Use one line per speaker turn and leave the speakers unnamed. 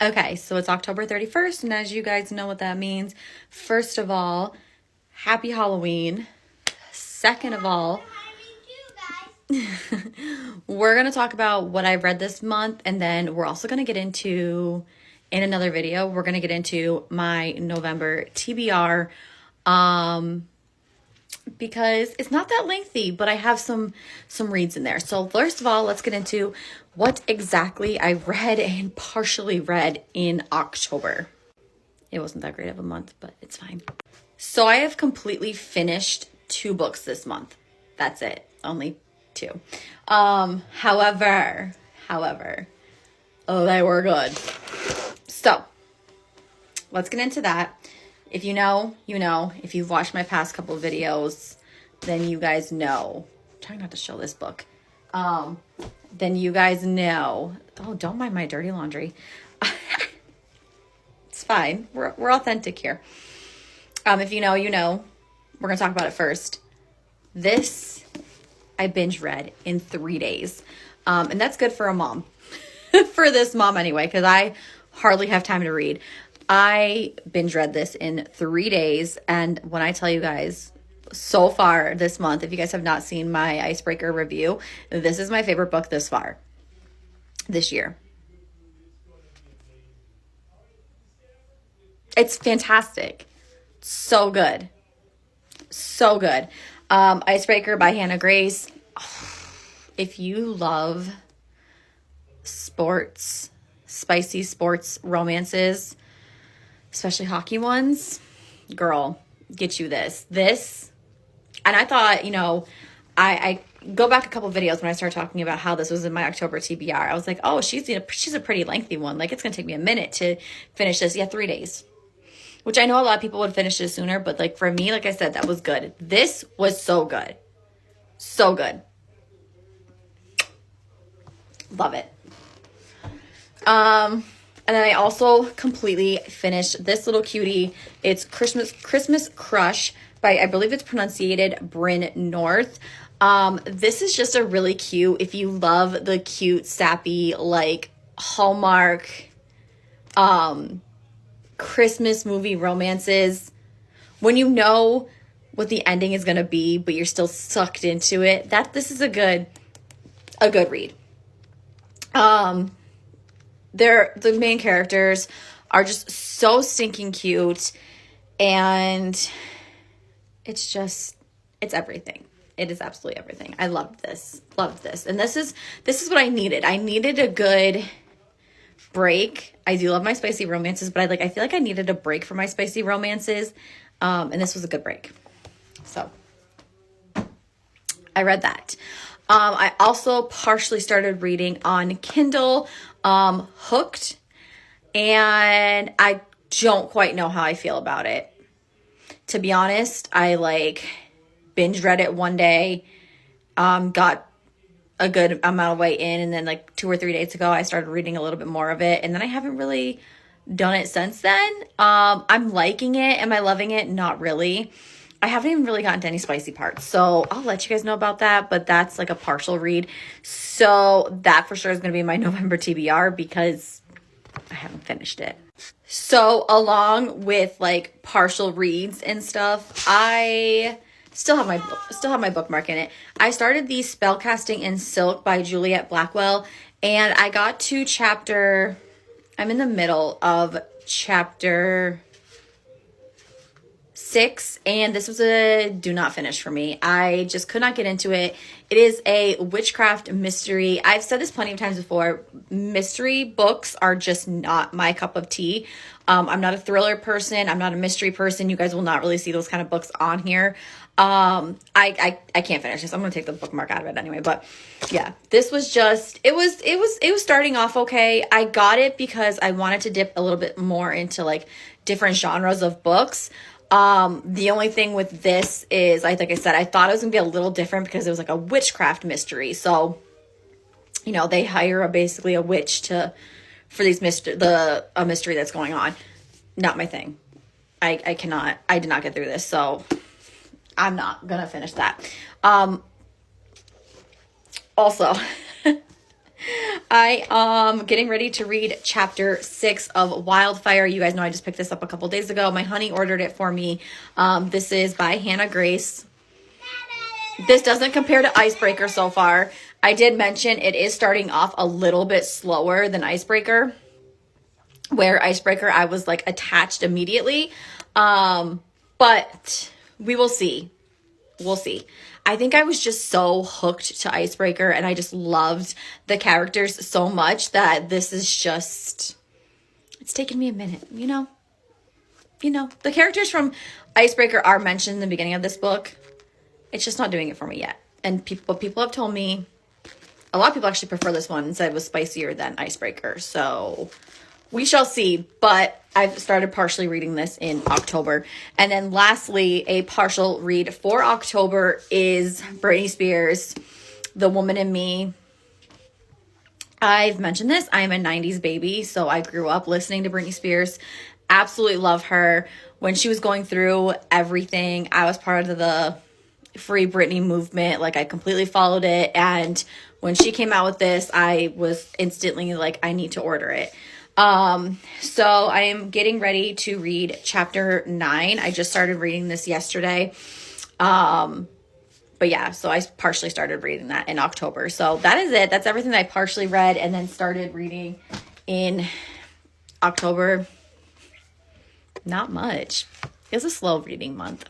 Okay, so it's October 31st, and as you guys know what that means, first of all, happy Halloween. Second of all, we're going to talk about what I read this month, and then we're also going to get into, in another video, we're going to get into my November TBR, because it's not that lengthy, but I have some reads in there. So first of all, let's get into what exactly I read and partially read in October. It wasn't that great of a month, but it's fine. So I have completely finished 2 books this month. That's it. Only 2. However, oh, they were good. So let's get into that. If you know, you know. If you've watched my past couple videos, then you guys know. I'm trying not to show this book. Then you guys know. Oh, don't mind my dirty laundry. It's fine. We're authentic here. If you know, you know. We're going to talk about it first. This I binge read in 3 days. And that's good for a mom. For this mom anyway, because I hardly have time to read. I binge read this in 3 days. And when I tell you guys, so far this month, if you guys have not seen my icebreaker review, this is my favorite book this far, this year. It's fantastic. So good. So good. Icebreaker by Hannah Grace. If you love sports, spicy sports romances, especially hockey ones, girl, get you this. And I thought, you know, I go back a couple videos when I started talking about how this was in my October TBR. I was like, oh, she's a pretty lengthy one. Like, it's going to take me a minute to finish this. Yeah, 3 days. Which I know a lot of people would finish this sooner, but like for me, like I said, that was good. This was so good. So good. Love it. And then I also completely finished this little cutie. It's Christmas Crush by, I believe it's pronunciated Bryn North. This is just a really cute, if you love the cute, sappy, like Hallmark, Christmas movie romances, when you know what the ending is going to be, but you're still sucked into it, this is a good read. The main characters are just so stinking cute, and it's everything. It is absolutely everything. I loved this. And this is what I needed. I needed a good break. I do love my spicy romances, but I feel like I needed a break from my spicy romances. And this was a good break. So I read that. I also partially started reading on Kindle, Hooked, and I don't quite know how I feel about it. To be honest, I binge read it one day, got a good amount of way in, and then 2 or 3 days ago, I started reading a little bit more of it, and then I haven't really done it since then. I'm liking it. Am I loving it? Not really. I haven't even really gotten to any spicy parts, so I'll let you guys know about that, but that's a partial read. So that for sure is going to be my November TBR because I haven't finished it. So along with partial reads and stuff, I still have my bookmark in it. I started the Spellcasting in Silk by Juliet Blackwell, and I got to I'm in the middle of chapter 6, and this was a do not finish for me. I just could not get into it. It is a witchcraft mystery. I've said this plenty of times before. Mystery books are just not my cup of tea. I'm not a thriller person. I'm not a mystery person. You guys will not really see those kind of books on here. I can't finish this. I'm going to take the bookmark out of it anyway. But yeah, this was just, it was starting off okay. I got it because I wanted to dip a little bit more into different genres of books. The only thing with this is, like I said, I thought it was gonna be a little different because it was a witchcraft mystery. So, they hire basically a witch for these a mystery that's going on. Not my thing. I did not get through this, so I'm not gonna finish that. Also, I am getting ready to read chapter 6 of Wildfire. You guys know I just picked this up a couple days ago. My honey ordered it for me. This is by Hannah Grace. This doesn't compare to Icebreaker so far. I did mention it is starting off a little bit slower than Icebreaker, where Icebreaker I was like attached immediately. But we will see. We'll see. I think I was just so hooked to Icebreaker and I just loved the characters so much that this is just, it's taken me a minute, you know? The characters from Icebreaker are mentioned in the beginning of this book. It's just not doing it for me yet. And people have told me, a lot of people actually prefer this one and said it was spicier than Icebreaker. So we shall see. But I've started partially reading this in October. And then lastly, a partial read for October is Britney Spears, The Woman in Me. I've mentioned this. I am a 90s baby, so I grew up listening to Britney Spears. Absolutely love her. When she was going through everything, I was part of the Free Britney movement. Like, I completely followed it. And when she came out with this, I was instantly like, I need to order it. So I am getting ready to read chapter 9. I just started reading this yesterday. But yeah, so I partially started reading that in October. So that is it. That's everything that I partially read and then started reading in October. Not much. It's a slow reading month.